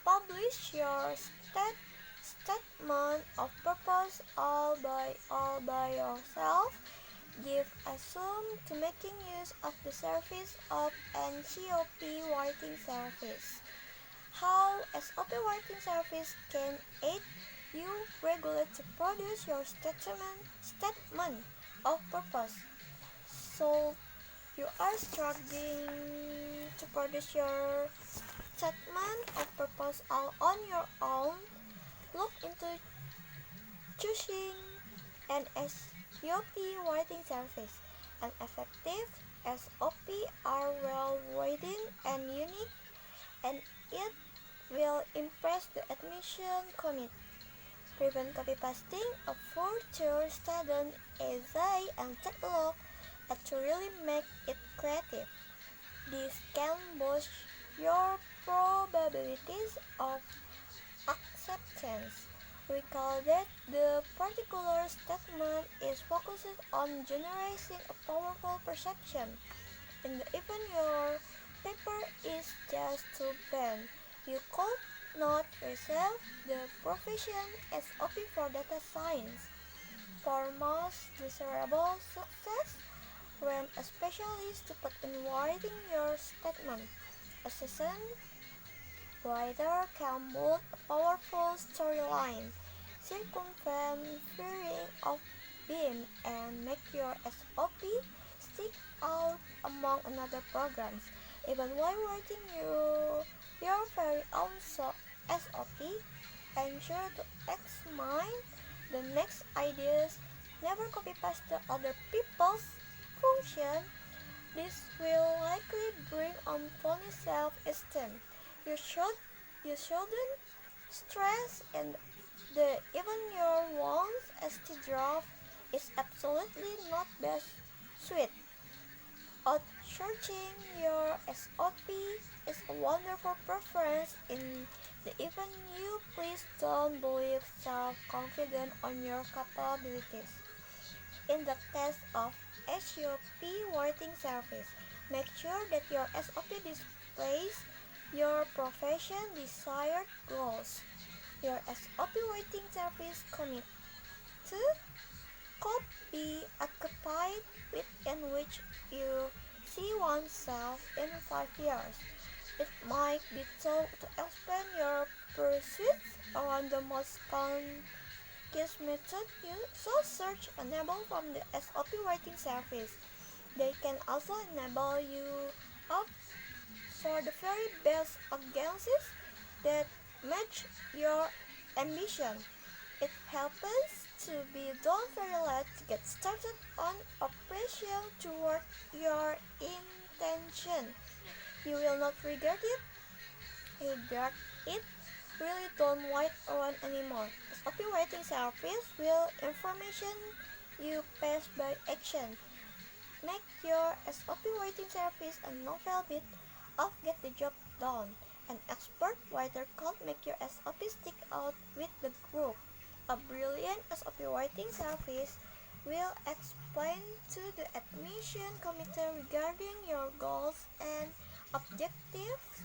Publish your statement of purpose all by yourself. Give assume to making use of the service of an SOP writing service. How SOP writing service can aid you regulate to produce your statement of purpose. So you are struggling to produce your statement of purpose all on your own. Look into choosing an SOP writing service. An effective SOP are well written and unique, and it will impress the admission committee. Prevent copy-pasting a future student essay and take a look at to really make it creative. This can boost your probabilities of acceptance. Recall that the particular statement is focused on generating a powerful perception. In the event your paper is just too bland, you could not reserve the profession SOP for data science. For most desirable success, rent a specialist to put in writing your statement. A seasoned writer can build a powerful storyline, circumvent fearing of being, and make your SOP stick out among another programs. Even while writing your very own SOP, ensure to examine the next ideas. Never copy paste the other people's function. This will likely bring on phony self-esteem. You shouldn't stress and the even your one's ST draft is absolutely not best suite. Outsourcing your SOP is a wonderful preference in the event you please don't believe self-confident on your capabilities. In the case of SOP writing service, make sure that your SOP displays your profession desired goals. Your SOP writing service commit to could be occupied with in which you see oneself in 5 years. It might be tough to expand your pursuits around the most concise method you so search enable from the SOP writing service. They can also enable you opt for the very best agencies that match your ambition. It happens to be done very late to get started on operation toward your intention. You will not regret it. Regret it. Really don't wait around anymore. SOP writing service will information you pass by action. Make your SOP writing service a novel bit of get the job done. An expert writer could make your SOP stick out with the group. A brilliant SOP writing service will explain to the admission committee regarding your goals and objectives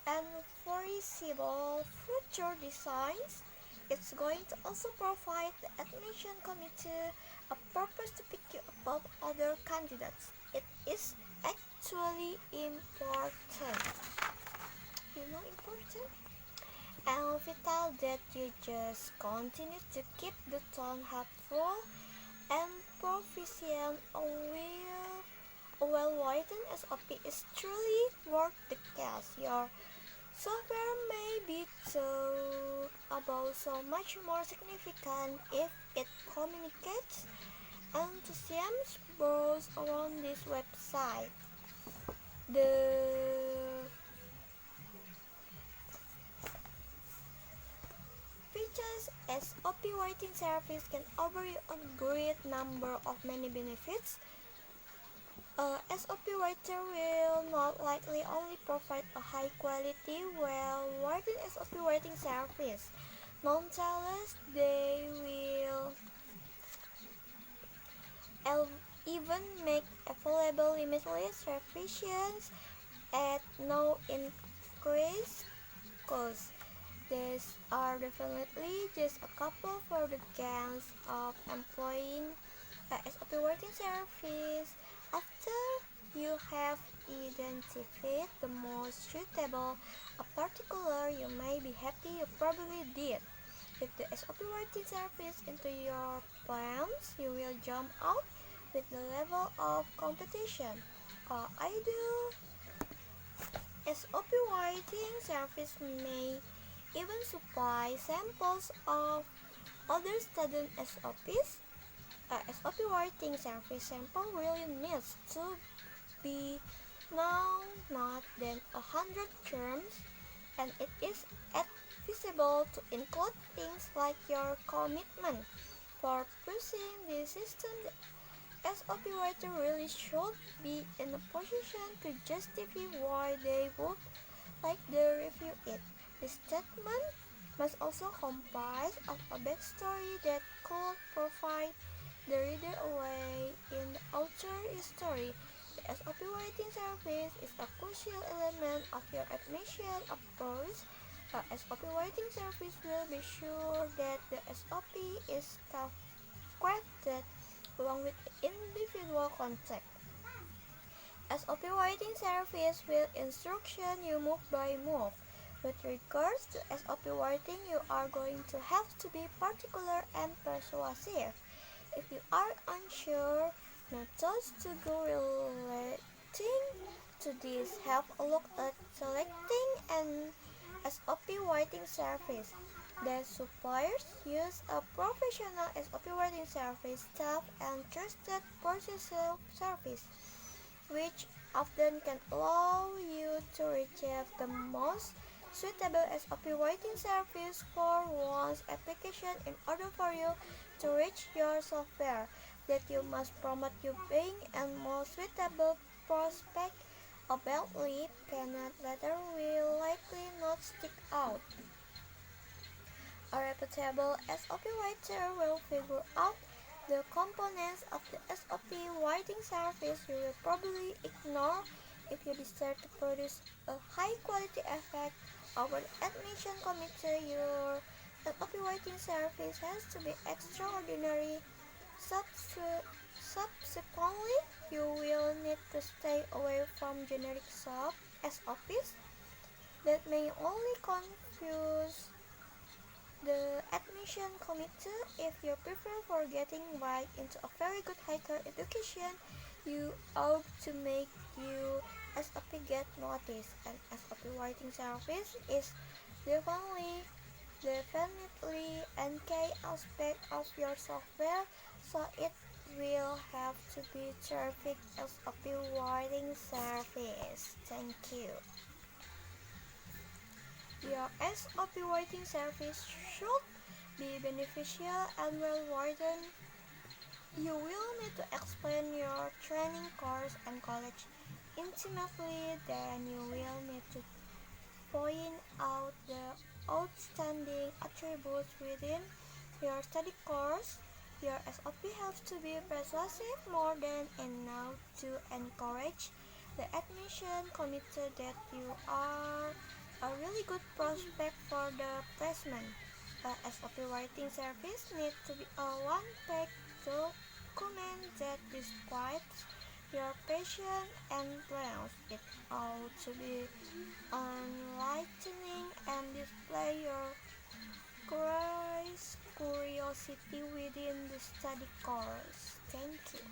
and foreseeable future designs. It's going to also provide the admission committee a purpose to pick you above other candidates. It is actually important. Important? And vital that you just continue to keep the tone helpful and proficient. A well-written SOP is truly worth the cast. Your software may be thought about so much more significant if it communicates enthusiasm browse around this website. The features SOP writing service can offer you a great number of many benefits. A SOP writer will not likely only provide a high quality, well-written SOP writing service. Nonetheless, they will even make available limitless revisions at no increased cause these are definitely just a couple for the gangs of employing a SOP writing service. After you have identified the most suitable a particular, you may be happy you probably did. If the SOP writing service into your plans, you will jump out with the level of competition. Ideal SOP writing service may even supply samples of other student SOPs. A SOP writing service sample really needs to be no not than 100 terms, and it is advisable to include things like your commitment for pushing the system. The SOP writer really should be in a position to justify why they would like to review it. The statement must also comprise of a backstory that could provide the reader away in the author's story. The SOP writing service is a crucial element of your admission approach. The SOP writing service will be sure that the SOP is crafted along with individual context. SOP writing service will instruction you move by move. With regards to SOP writing, you are going to have to be particular and persuasive. If you are unsure methods to go relating to this, have a look at selecting an SOP writing service. The suppliers use a professional SOP writing service staff and trusted processor service, which often can allow you to retrieve the most suitable SOP writing service for one's application. In order for you to reach your software that you must promote you being a more suitable prospect. A badly penned letter will likely not stick out. A reputable SOP writer will figure out the components of the SOP writing service you will probably ignore if you desire to produce a high-quality effect over the admission committee. Your SOP writing service has to be extraordinary. Subsequently, you will need to stay away from generic SOPs that may only confuse the admission committee. If you prefer for getting right into a very good higher education, you ought to make you SOP get noticed. An SOP writing service is definitely a key aspect of your software, so it will have to be terrific SOP writing service. Thank you. Your SOP writing service should be beneficial and well-written. You will need to explain your training course and college intimately. Then you will need to point out the outstanding attributes within your study course. Your SOP has to be persuasive more than enough to encourage the admission committee that you are a really good prospect for the placement. A SOP writing service needs to be a one-page document that describes your passion and plans. It ought to be enlightening and display your curiosity within the study course. Thank you.